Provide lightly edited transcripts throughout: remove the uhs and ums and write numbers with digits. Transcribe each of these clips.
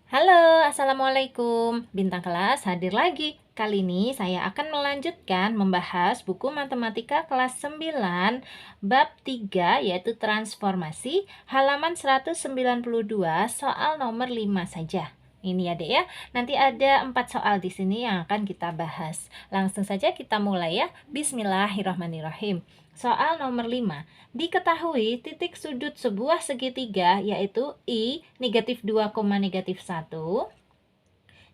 Halo, Assalamualaikum. Bintang kelas hadir lagi. Kali ini saya akan melanjutkan membahas buku matematika kelas 9 bab 3 yaitu transformasi halaman 192 soal nomor 5 saja. Ini ya Dek ya. Nanti ada 4 soal di sini yang akan kita bahas. Langsung saja kita mulai ya. Bismillahirrahmanirrahim. Soal nomor 5. Diketahui titik sudut sebuah segitiga yaitu I negatif 2, negatif 1,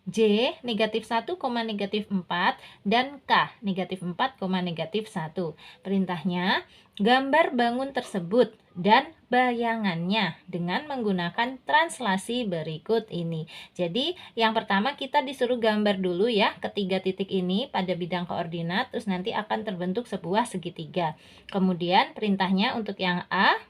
J negatif 1, negatif 4, dan K negatif 4, negatif 1. Perintahnya, gambar bangun tersebut dan bayangannya dengan menggunakan translasi berikut ini. Jadi yang pertama kita disuruh gambar dulu ya ketiga titik ini pada bidang koordinat, terus nanti akan terbentuk sebuah segitiga. Kemudian perintahnya untuk yang A,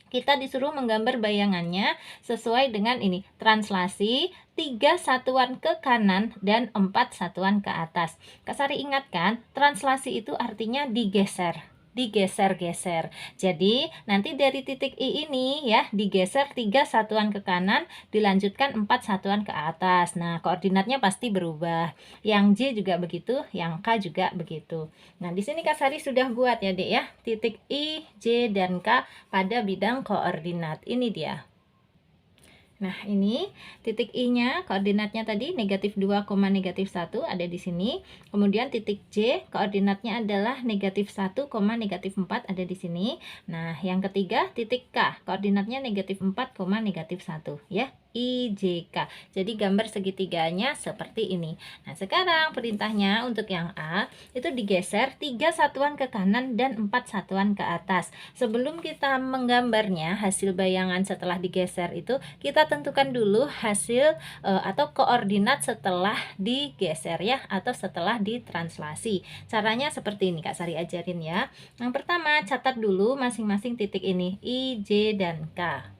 kita disuruh menggambar bayangannya sesuai dengan ini, translasi 3 satuan ke kanan dan 4 satuan ke atas. Kak Sari ingatkan, translasi itu artinya digeser, digeser-geser. Jadi nanti dari titik I ini ya digeser 3 satuan ke kanan, dilanjutkan 4 satuan ke atas. Nah koordinatnya pasti berubah. Yang J juga begitu, yang K juga begitu. Nah di sini Kak Sari sudah buat ya Dek ya, titik I, J, dan K pada bidang koordinat. Ini dia. Nah, ini titik I-nya koordinatnya tadi negatif 2, negatif 1 ada di sini. Kemudian titik J koordinatnya adalah negatif 1, negatif 4 ada di sini. Nah, yang ketiga titik K koordinatnya negatif 4, negatif 1 ya. IJK. Jadi gambar segitiganya seperti ini. Nah, sekarang perintahnya untuk yang A itu digeser 3 satuan ke kanan dan 4 satuan ke atas. Sebelum kita menggambarnya, hasil bayangan setelah digeser itu kita tentukan dulu hasil atau koordinat setelah digeser ya, atau setelah ditranslasi. Caranya seperti ini Kak Sari ajarin ya. Yang pertama catat dulu masing-masing titik ini I, J, dan K.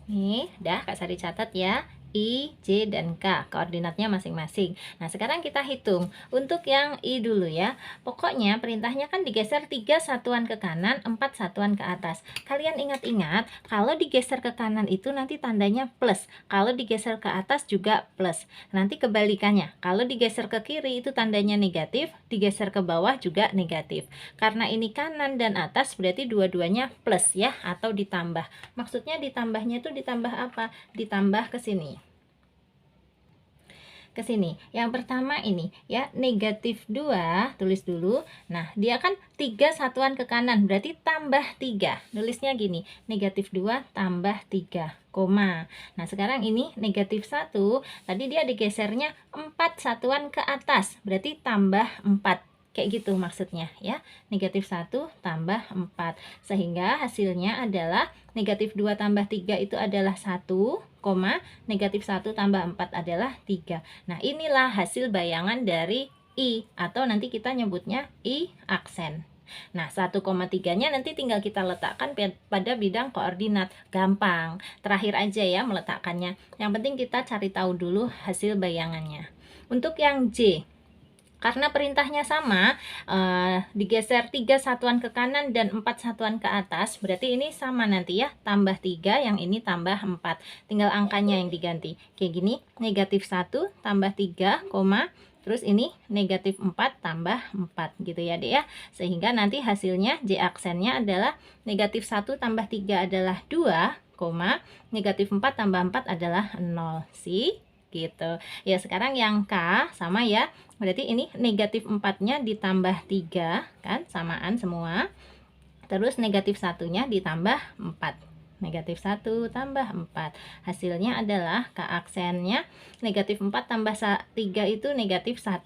Nih, dah Kak Sari catat ya. I, J, dan K koordinatnya masing-masing. Nah sekarang kita hitung untuk yang I dulu ya. Pokoknya perintahnya kan digeser 3 satuan ke kanan, 4 satuan ke atas. Kalian ingat-ingat kalau digeser ke kanan itu nanti tandanya plus, kalau digeser ke atas juga plus. Nanti kebalikannya, kalau digeser ke kiri itu tandanya negatif, digeser ke bawah juga negatif. Karena ini kanan dan atas berarti dua-duanya plus ya, atau ditambah. Maksudnya ditambahnya itu ditambah apa? Ditambah ke sini, ke sini. Yang pertama ini ya, negatif 2, tulis dulu. Nah, dia kan 3 satuan ke kanan, berarti tambah 3. Nulisnya gini, negatif 2 tambah 3, koma. Nah, sekarang ini negatif 1, tadi dia digesernya 4 satuan ke atas, berarti tambah 4. Kayak gitu maksudnya ya, negatif 1 tambah 4. Sehingga hasilnya adalah negatif 2 tambah 3 itu adalah 1, negatif 1 tambah 4 adalah 3. Nah inilah hasil bayangan dari I, atau nanti kita nyebutnya I aksen. Nah 1,3 nya nanti tinggal kita letakkan pada bidang koordinat. Gampang, terakhir aja ya meletakkannya. Yang penting kita cari tahu dulu hasil bayangannya. Untuk yang J, karena perintahnya sama, digeser 3 satuan ke kanan dan 4 satuan ke atas, berarti ini sama nanti ya, tambah 3, yang ini tambah 4. Tinggal angkanya yang diganti. Kayak gini, negatif 1 tambah 3, terus ini negatif 4 tambah 4 gitu ya Dek ya. Sehingga nanti hasilnya J aksennya adalah negatif 1 tambah 3 adalah 2, negatif 4 tambah 4 adalah 0. Gitu. Ya sekarang yang K sama ya. Berarti ini negatif 4-nya ditambah 3 kan, samaan semua. Terus negatif 1-nya ditambah 4. Negatif 1 tambah 4. Hasilnya adalah K aksennya negatif 4 tambah 3 itu negatif 1.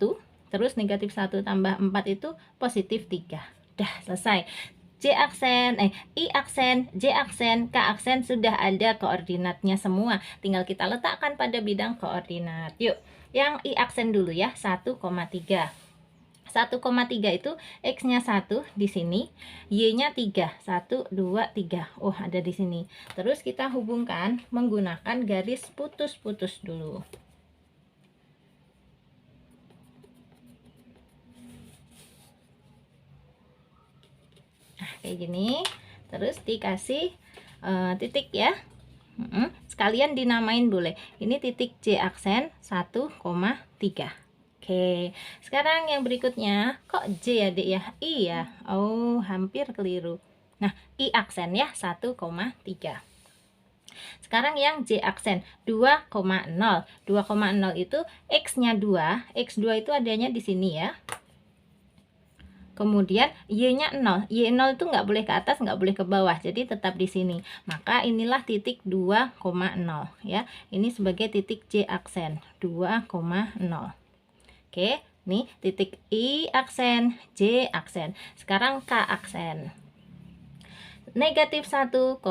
Terus negatif 1 tambah 4 itu positif 3. Dah selesai. I aksen, J aksen, K aksen sudah ada koordinatnya semua. Tinggal kita letakkan pada bidang koordinat. Yuk, yang I aksen dulu ya, 1,3. 1,3 itu X-nya 1 di sini, Y-nya 3. 1, 2, 3. Oh, ada di sini. Terus kita hubungkan menggunakan garis putus-putus dulu. Nah, kayak gini. Terus dikasih titik ya. Sekalian dinamain boleh. Ini titik J aksen 1,3. Oke, sekarang yang berikutnya, kok J ya dek ya? I ya? Oh, hampir keliru. Nah, I aksen ya, 1,3. Sekarang yang J aksen 2,0. 2,0 itu X-nya 2. X2 itu adanya di sini ya. Kemudian Y-nya 0. Y0 itu nggak boleh ke atas, nggak boleh ke bawah. Jadi tetap di sini. Maka inilah titik 2,0 ya. Ini sebagai titik J aksen 2,0. Oke, nih titik I aksen, J aksen. Sekarang K aksen. Negatif 1,3.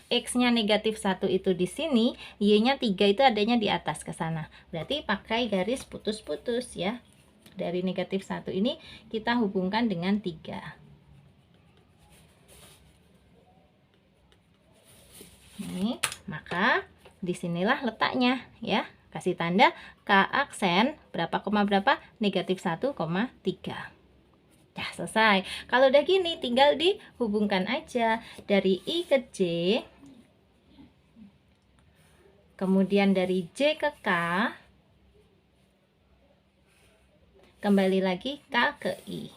X-nya negatif 1 itu di sini, Y-nya 3 itu adanya di atas ke sana. Berarti pakai garis putus-putus ya. Dari negatif 1 ini kita hubungkan dengan 3. Nih, maka disinilah letaknya ya. Kasih tanda K aksen berapa koma berapa? Negatif 1,3. Ya, selesai. Kalau udah gini tinggal dihubungkan aja dari I ke J, kemudian dari J ke K, kembali lagi K ke I.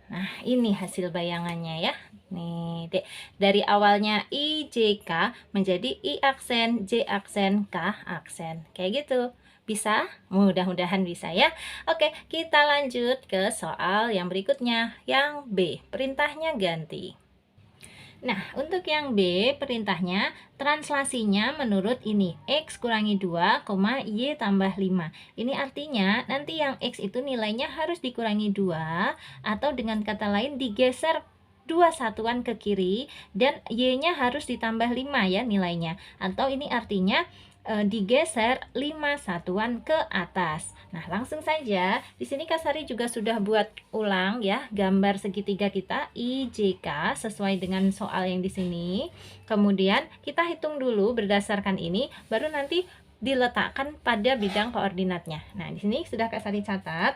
Nah, ini hasil bayangannya ya. Nih, Dek. Dari awalnya I, J, K menjadi I aksen, J aksen, K aksen. Kayak gitu. Bisa? Mudah-mudahan bisa ya. Oke, kita lanjut ke soal yang berikutnya. Yang B, perintahnya ganti. Nah, untuk yang B, perintahnya, translasinya menurut ini, X kurangi 2, Y tambah 5. Ini artinya, nanti yang X itu nilainya harus dikurangi 2, atau dengan kata lain digeser 2 satuan ke kiri, dan Y-nya harus ditambah 5 ya nilainya. Atau ini artinya, digeser 5 satuan ke atas. Nah, langsung saja. Di sini Kak Sari juga sudah buat ulang ya gambar segitiga kita IJK sesuai dengan soal yang di sini. Kemudian kita hitung dulu berdasarkan ini, baru nanti diletakkan pada bidang koordinatnya. Nah, di sini sudah Kak Sari catat.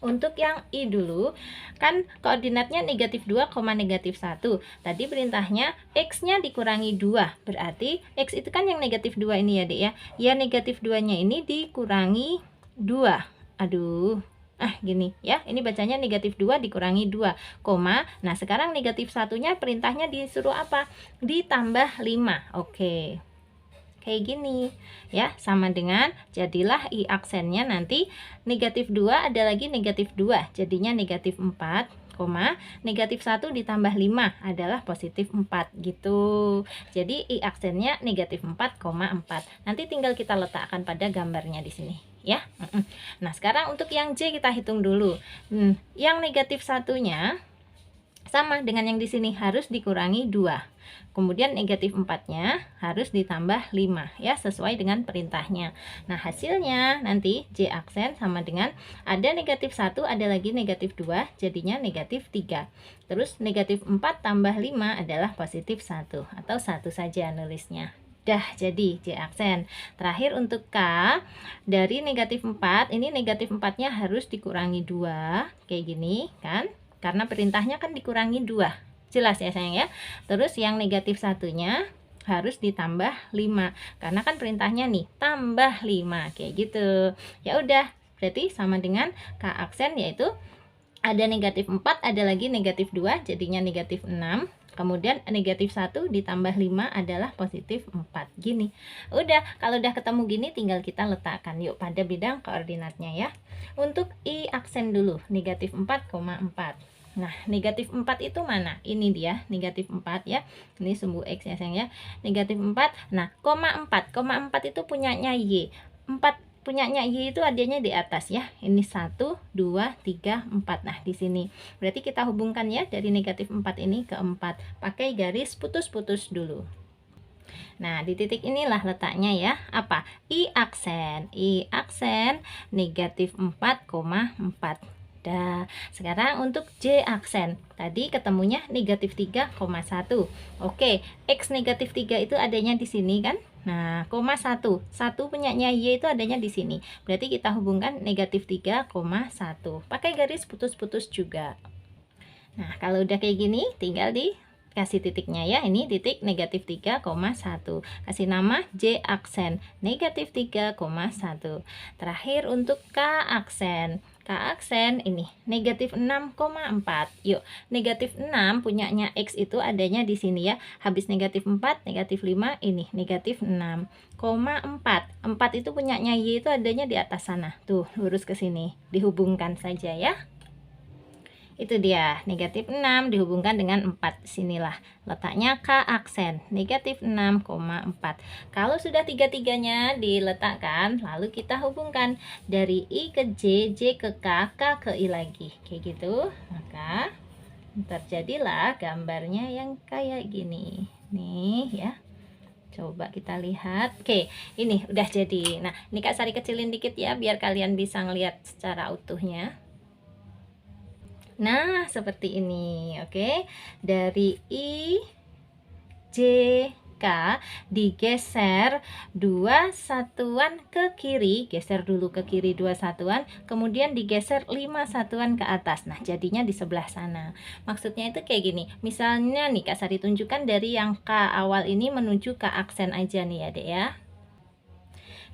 Untuk yang I dulu, kan koordinatnya negatif 2, negatif 1. Tadi perintahnya X-nya dikurangi 2. Berarti X itu kan yang negatif 2 ini ya, Dek ya. Ya, negatif 2-nya ini dikurangi 2. Aduh. Gini ya. Ini bacanya negatif 2 dikurangi 2, koma. Nah, sekarang negatif 1-nya perintahnya disuruh apa? Ditambah 5. Oke. Kayak gini ya, sama dengan jadilah I aksennya nanti negatif 2 ada lagi negatif 2, jadinya negatif 4, koma, negatif 1 ditambah 5 adalah positif 4 gitu. Jadi I aksennya negatif 4,4. Nanti tinggal kita letakkan pada gambarnya di sini ya. Nah, sekarang untuk yang J kita hitung dulu. Yang negatif satunya sama dengan yang di sini, harus dikurangi 2. Kemudian negatif 4-nya harus ditambah 5 ya, sesuai dengan perintahnya. Nah, hasilnya nanti J aksen sama dengan ada negatif 1, ada lagi negatif 2, jadinya negatif 3. Terus negatif 4 tambah 5 adalah positif 1, atau 1 saja nulisnya. Dah jadi J aksen. Terakhir untuk K, dari negatif 4, ini negatif 4-nya harus dikurangi 2, kayak gini kan, karena perintahnya kan dikurangi 2. Jelas ya sayang ya. Terus yang negatif 1-nya harus ditambah 5, karena kan perintahnya nih tambah 5 kayak gitu. Ya udah, berarti sama dengan K aksen, yaitu ada negatif 4, ada lagi negatif 2, jadinya negatif 6. Kemudian negatif 1 ditambah 5 adalah positif 4. Gini. Udah, kalau udah ketemu gini tinggal kita letakkan yuk pada bidang koordinatnya ya. Untuk I aksen dulu, negatif 4,4. Nah, negatif 4 itu mana? Ini dia, negatif 4 ya. Ini sumbu X ya sayang ya. Negatif 4. Nah, koma 4. Koma 4 itu punyanya Y. 4 punyanya Y itu adanya di atas ya. Ini 1, 2, 3, 4. Nah, di sini. Berarti kita hubungkan ya dari negatif 4 ini ke 4. Pakai garis putus-putus dulu. Nah, di titik inilah letaknya ya. Apa? I aksen. I aksen negatif 4,4. Dah, sekarang untuk J aksen. Tadi ketemunya negatif 3,1. Oke, X negatif 3 itu adanya di sini kan? Nah, koma 1. 1 punyanya Y itu adanya di sini. Berarti kita hubungkan negatif 3,1. Pakai garis putus-putus juga. Nah, kalau udah kayak gini, tinggal di kasih titiknya ya, ini titik negatif 3,1. Kasih nama J aksen negatif 3,1. Terakhir untuk K aksen. K aksen ini negatif 6,4. Yuk, negatif 6 punyanya X itu adanya di sini ya. Habis negatif 4, negatif 5, ini negatif 6,4. 4 itu punyanya Y itu adanya di atas sana. Tuh, lurus ke sini. Dihubungkan saja ya. Itu dia, negatif 6 dihubungkan dengan 4. Sinilah letaknya K aksen, negatif 6,4. Kalau sudah tiga-tiganya diletakkan, lalu kita hubungkan dari I ke J, J ke K, K ke I lagi. Kayak gitu, maka terjadilah gambarnya yang kayak gini. Nih ya. Coba kita lihat. Oke, ini udah jadi. Nah, ini Kak Sari kecilin dikit ya, biar kalian bisa ngelihat secara utuhnya. Nah, seperti ini. Oke. Dari I, J, K digeser 2 satuan ke kiri, geser dulu ke kiri 2 satuan, kemudian digeser 5 satuan ke atas. Nah, jadinya di sebelah sana. Maksudnya itu kayak gini. Misalnya nih Kak Sari tunjukkan dari yang K awal ini menuju ke aksen aja nih ya, Dek ya.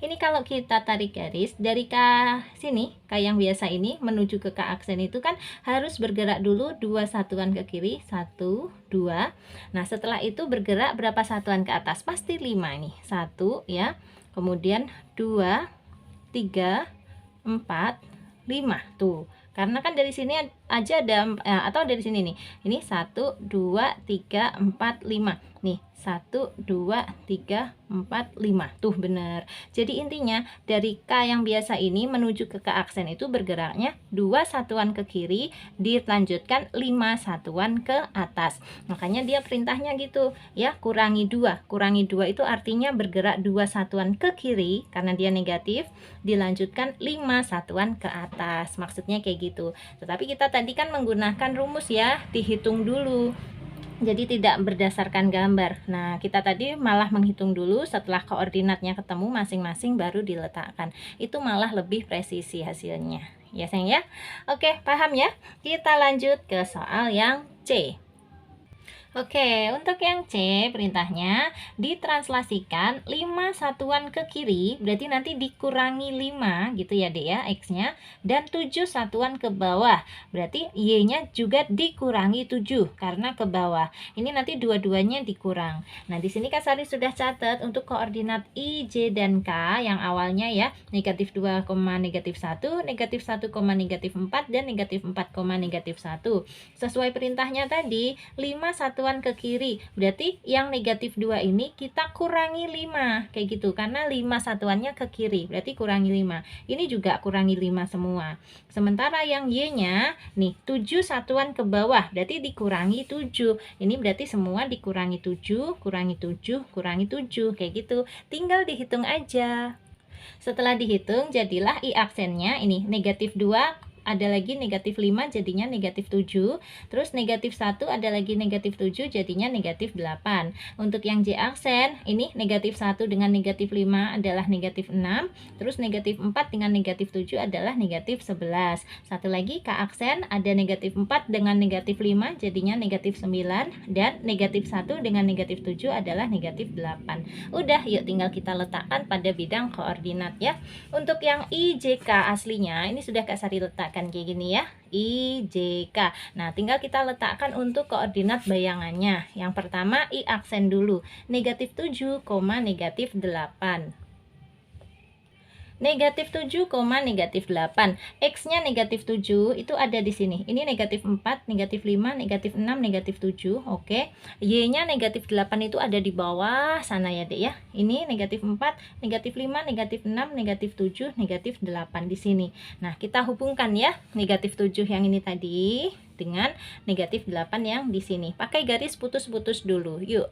Ini kalau kita tarik garis dari K sini, K yang biasa ini menuju ke K aksen itu kan harus bergerak dulu 2 satuan ke kiri, 1, 2. Nah, setelah itu bergerak berapa satuan ke atas? Pasti 5 nih. 1 ya. Kemudian 2, 3, 4, 5. Tuh. Karena kan dari sini aja ada atau dari sini nih. Ini 1, 2, 3, 4, 5. Nih, 1, 2, 3, 4, 5. Tuh bener. Jadi intinya dari K yang biasa ini menuju ke K aksen itu bergeraknya 2 satuan ke kiri, dilanjutkan 5 satuan ke atas. Makanya dia perintahnya gitu ya, kurangi 2. Kurangi 2 itu artinya bergerak 2 satuan ke kiri karena dia negatif, dilanjutkan 5 satuan ke atas. Maksudnya kayak gitu. Tetapi kita tadi kan menggunakan rumus ya, dihitung dulu. Jadi tidak berdasarkan gambar. Nah, kita tadi malah menghitung dulu, setelah koordinatnya ketemu masing-masing baru diletakkan. Itu malah lebih presisi hasilnya. Ya sayang ya? Oke, paham ya? Kita lanjut ke soal yang C. Oke, untuk yang C perintahnya ditranslasikan 5 satuan ke kiri, berarti nanti dikurangi 5 gitu ya Dek ya, X-nya, dan 7 satuan ke bawah, berarti Y-nya juga dikurangi 7 karena ke bawah. Ini nanti dua-duanya dikurang. Nah, di sini Kak Sari sudah catat untuk koordinat I, J, dan K yang awalnya ya negatif 2, negatif 1, negatif 1, negatif 4, dan negatif 4, negatif 1. Sesuai perintahnya tadi, 5 satuan ke kiri, berarti yang negatif 2 ini kita kurangi 5 kayak gitu, karena 5 satuannya ke kiri, berarti kurangi 5. Ini juga kurangi 5 semua. Sementara yang Y nya nih 7 satuan ke bawah, berarti dikurangi 7. Ini berarti semua dikurangi 7, kurangi 7, kurangi 7 kayak gitu. Tinggal dihitung aja. Setelah dihitung jadilah I aksennya ini negatif 2, ada lagi negatif 5 jadinya negatif 7, terus negatif 1 ada lagi negatif 7 jadinya negatif 8. Untuk yang J aksen ini negatif 1 dengan negatif 5 adalah negatif 6, terus negatif 4 dengan negatif 7 adalah negatif 11. Satu lagi K aksen ada negatif 4 dengan negatif 5 jadinya negatif 9, dan negatif 1 dengan negatif 7 adalah negatif 8. Udah, yuk tinggal kita letakkan pada bidang koordinat ya. Untuk yang I, J, K aslinya ini sudah Kak Sari letakkan kayak gini ya, I, J, K. Nah, tinggal kita letakkan untuk koordinat bayangannya. Yang pertama I aksen dulu, negatif 7, negatif 8. Negatif 7, negatif 8. X-nya negatif 7 itu ada di sini. Ini negatif 4, negatif 5, negatif 6, negatif 7. Oke. Y-nya negatif 8 itu ada di bawah sana ya Dek ya. Ini negatif 4, negatif 5, negatif 6, negatif 7, negatif 8 di sini. Nah, kita hubungkan ya negatif 7 yang ini tadi dengan negatif 8 yang di sini. Pakai garis putus-putus dulu. Yuk.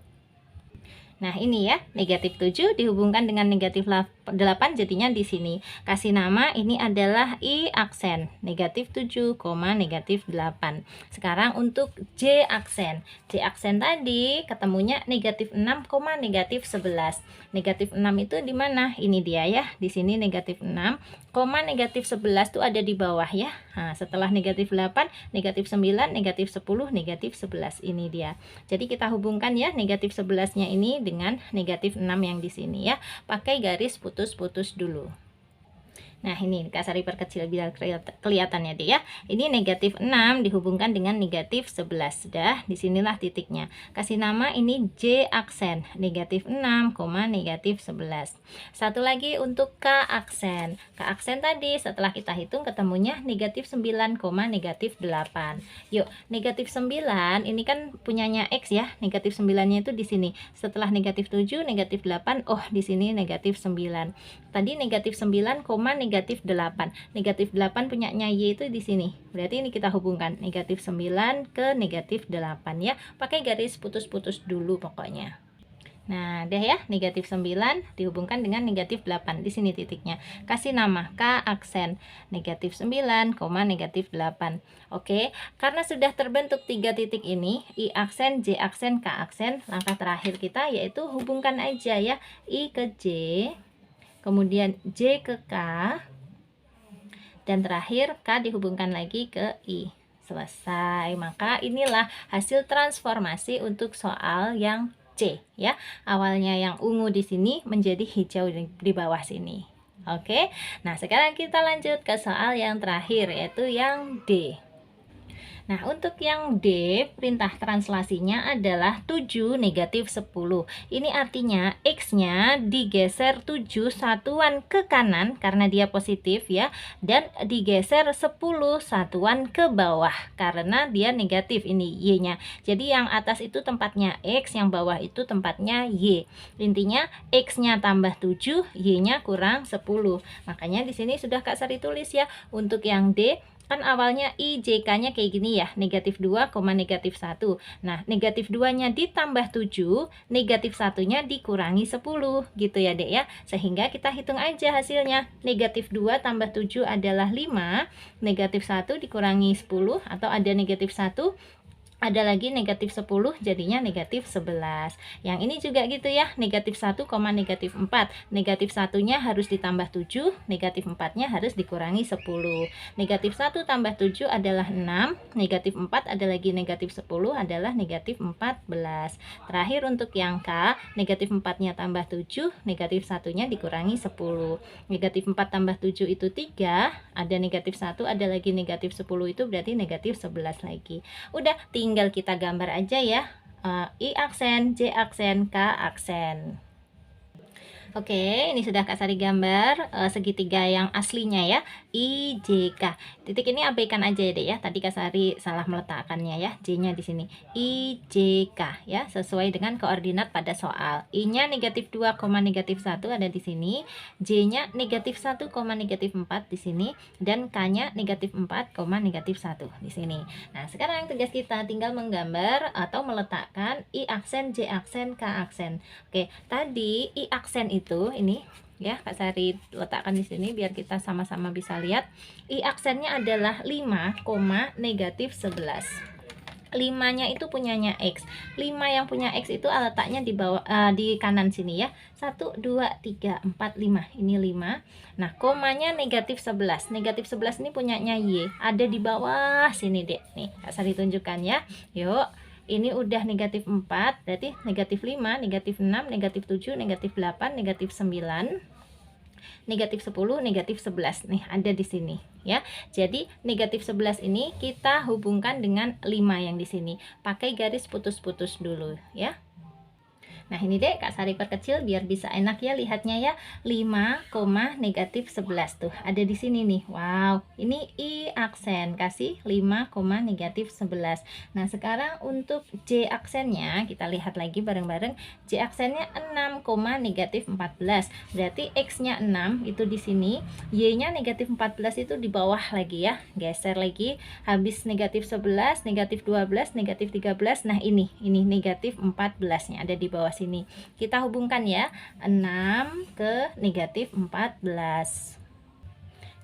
Nah, ini ya, negatif 7 dihubungkan dengan negatif 8 jadinya di sini. Kasih nama ini adalah I aksen, negatif 7, negatif 8. Sekarang untuk J aksen. J aksen tadi ketemunya negatif 6, negatif 11. Negatif 6 itu di mana? Ini dia ya, di sini negatif 6, negatif 11 itu ada di bawah ya. Nah, setelah negatif 8, negatif 9, negatif 10, negatif 11. Ini dia. Jadi kita hubungkan ya negatif 11-nya ini dengan negatif 6 yang di sini ya. Pakai garis putus-putus dulu. Nah, ini Kak Sari perkecil biar kelihatannya deh ya. Ini negatif 6 dihubungkan dengan negatif 11. Sudah, disinilah titiknya. Kasih nama ini J aksen, negatif 6, negatif 11. Satu lagi untuk K aksen. K aksen tadi setelah kita hitung ketemunya negatif 9, negatif 8. Yuk, negatif 9 ini kan punyanya X ya. Negatif 9-nya itu di sini. Setelah negatif 7, negatif 8, oh di sini negatif 9. Tadi negatif 9, negatif 8. Negatif 8 punyanya Y itu di sini. Berarti ini kita hubungkan negatif 9 ke negatif 8 ya. Pakai garis putus-putus dulu pokoknya. Nah, deh ya, negatif 9 dihubungkan dengan negatif 8. Di sini titiknya. Kasih nama K aksen, negatif 9, negatif 8. Oke, karena sudah terbentuk 3 titik ini, I aksen, J aksen, K aksen, langkah terakhir kita yaitu hubungkan aja ya. I ke J, kemudian J ke K, dan terakhir K dihubungkan lagi ke I. Selesai. Maka inilah hasil transformasi untuk soal yang C ya. Awalnya yang ungu di sini menjadi hijau di bawah sini. Oke. Nah, sekarang kita lanjut ke soal yang terakhir yaitu yang D. Nah, untuk yang D, perintah translasinya adalah 7 negatif 10. Ini artinya X-nya digeser 7 satuan ke kanan karena dia positif ya, dan digeser 10 satuan ke bawah karena dia negatif ini Y-nya. Jadi yang atas itu tempatnya X, yang bawah itu tempatnya Y. Intinya X-nya tambah 7, Y-nya kurang 10. Makanya di sini sudah Kak Sari tulis ya, untuk yang D kan awalnya I, J, K-nya kayak gini ya, negatif 2, negatif 1. Nah, negatif 2-nya ditambah 7, negatif 1-nya dikurangi 10, gitu ya dek ya. Sehingga kita hitung aja hasilnya. Negatif 2 tambah 7 adalah 5, negatif 1 dikurangi 10, atau ada negatif 1, ada lagi negatif 10, jadinya negatif 11. Yang ini juga gitu ya, negatif 1, negatif 4. Negatif 1-nya harus ditambah 7, negatif 4-nya harus dikurangi 10. Negatif 1 tambah 7 adalah 6, negatif 4 ada lagi negatif 10 adalah negatif 14. Terakhir untuk yang K, negatif 4-nya tambah 7, negatif 1-nya dikurangi 10. Negatif 4 tambah 7 itu 3, ada negatif 1, ada lagi negatif 10, itu berarti negatif 11 lagi. Udah, tinggal kita gambar aja ya, I aksen, J aksen, K aksen. Oke, ini sudah Kak Sari gambar segitiga yang aslinya ya, I, J, K. Titik ini abaikan aja ya dek ya. Tadi Kak Sari salah meletakkannya ya, J-nya di sini. I, J, K ya, sesuai dengan koordinat pada soal. I-nya negatif 2, negatif 1 ada di sini. J-nya negatif 1, negatif 4 di sini. Dan K-nya negatif 4, negatif 1 di sini. Nah, sekarang tugas kita tinggal menggambar atau meletakkan I aksen, J aksen, K aksen. Oke, tadi I aksen itu ini ya Kak Sari letakkan di sini biar kita sama-sama bisa lihat. I aksennya adalah 5, negatif 11. 5-nya itu punyanya X. 5 yang punya X itu letaknya di bawah, di kanan sini ya. 1, 2, 3, 4, 5. Ini 5. Nah, komanya negatif 11. Negatif 11 ini punyanya Y. Ada di bawah sini dek. Nih, Kak Sari tunjukkan ya. Yuk. Ini udah negatif 4, berarti negatif 5, negatif 6, negatif 7, negatif 8, negatif 9, negatif 10, negatif 11. Nih, ada di sini ya. Jadi negatif 11 ini kita hubungkan dengan 5 yang di sini. Pakai garis putus-putus dulu ya. Nah, ini deh Kak Sari perkecil biar bisa enak ya lihatnya ya. 5, negatif 11 tuh ada di sini nih. Wow, ini I aksen, kasih 5, negatif 11. Nah, sekarang untuk J aksennya kita lihat lagi bareng-bareng. J aksennya 6, negatif 14. Berarti X-nya 6 itu di sini, Y-nya negatif 14 itu di bawah lagi ya. Geser lagi, habis negatif 11, negatif 12, negatif 13. Nah, ini negatif 14-nya ada di bawah sini. Kita hubungkan ya, 6 ke negatif 14.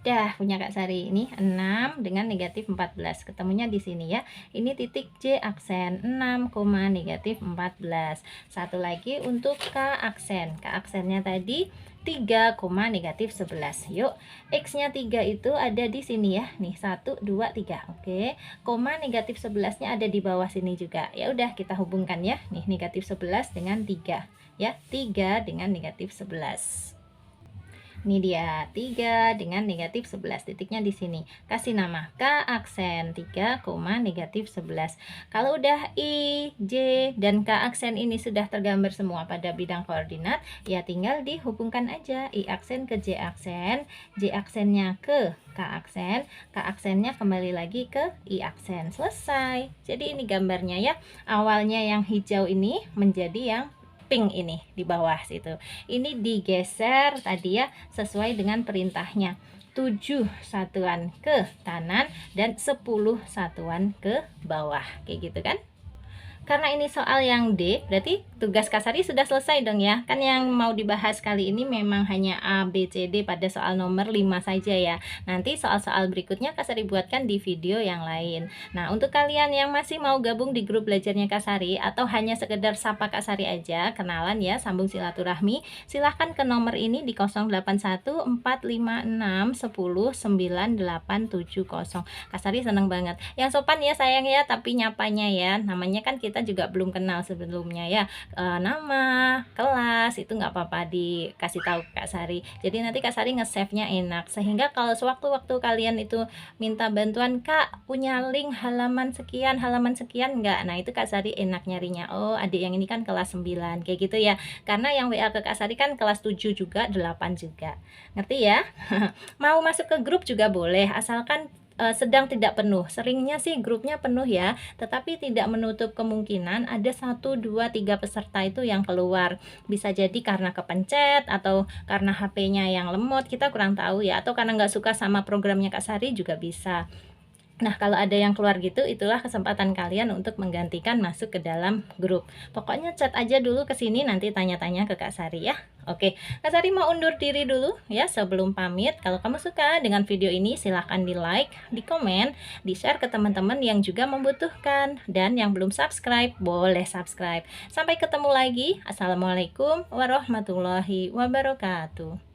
Dah punya Kak Sari. Ini 6 dengan negatif 14. Ketemunya di sini ya. Ini titik J aksen 6, negatif 14. Satu lagi untuk K aksen. K aksennya tadi 3, negatif 11. Yuk, X-nya 3 itu ada di sini ya. Nih, 1, 2, 3. Oke. Koma negatif 11-nya ada di bawah sini juga. Ya udah, kita hubungkan ya. Nih, negatif 11 dengan 3. Ya, 3 dengan negatif 11. Ini dia 3 dengan negatif 11, titiknya di sini. Kasih nama K aksen 3, negatif 11. Kalau udah I, J, dan K aksen ini sudah tergambar semua pada bidang koordinat, ya tinggal dihubungkan aja. I aksen ke J aksen, J aksennya ke K aksen, K aksennya kembali lagi ke I aksen. Selesai. Jadi ini gambarnya ya. Awalnya yang hijau ini menjadi yang pink ini di bawah situ. Ini digeser tadi ya sesuai dengan perintahnya. 7 satuan ke kanan dan 10 satuan ke bawah. Kayak gitu kan? Karena ini soal yang D, berarti tugas Kak Sari sudah selesai dong ya. Kan yang mau dibahas kali ini memang hanya A, B, C, D pada soal nomor 5 saja ya. Nanti soal-soal berikutnya Kak Sari buatkan di video yang lain. Nah, untuk kalian yang masih mau gabung di grup belajarnya Kak Sari atau hanya sekedar sapa Kak Sari aja, kenalan ya, sambung silaturahmi, silahkan ke nomor ini di 081456109870. Kak Sari seneng banget. Yang sopan ya sayang ya, tapi nyapanya ya, namanya kan kita juga belum kenal sebelumnya ya, nama, kelas itu nggak apa-apa dikasih tahu Kak Sari. Jadi nanti Kak Sari nge-save-nya enak, sehingga kalau sewaktu-waktu kalian itu minta bantuan, Kak punya link halaman sekian nggak, nah itu Kak Sari enak nyarinya. Oh, adik yang ini kan kelas 9 kayak gitu ya, karena yang WA ke Kak Sari kan kelas 7 juga 8 juga, ngerti ya. Mau masuk ke grup juga boleh, asalkan sedang tidak penuh. Seringnya sih grupnya penuh ya, tetapi tidak menutup kemungkinan ada 1, 2, 3 peserta itu yang keluar. Bisa jadi karena kepencet atau karena HP-nya yang lemot, kita kurang tahu ya, atau karena nggak suka sama programnya Kak Sari juga bisa. Nah, kalau ada yang keluar gitu, itulah kesempatan kalian untuk menggantikan masuk ke dalam grup. Pokoknya chat aja dulu ke sini, nanti tanya-tanya ke Kak Sari ya. Oke, Kak Sari mau undur diri dulu ya sebelum pamit. Kalau kamu suka dengan video ini, silahkan di like, di komen, di share ke teman-teman yang juga membutuhkan. Dan yang belum subscribe, boleh subscribe. Sampai ketemu lagi. Assalamualaikum warahmatullahi wabarakatuh.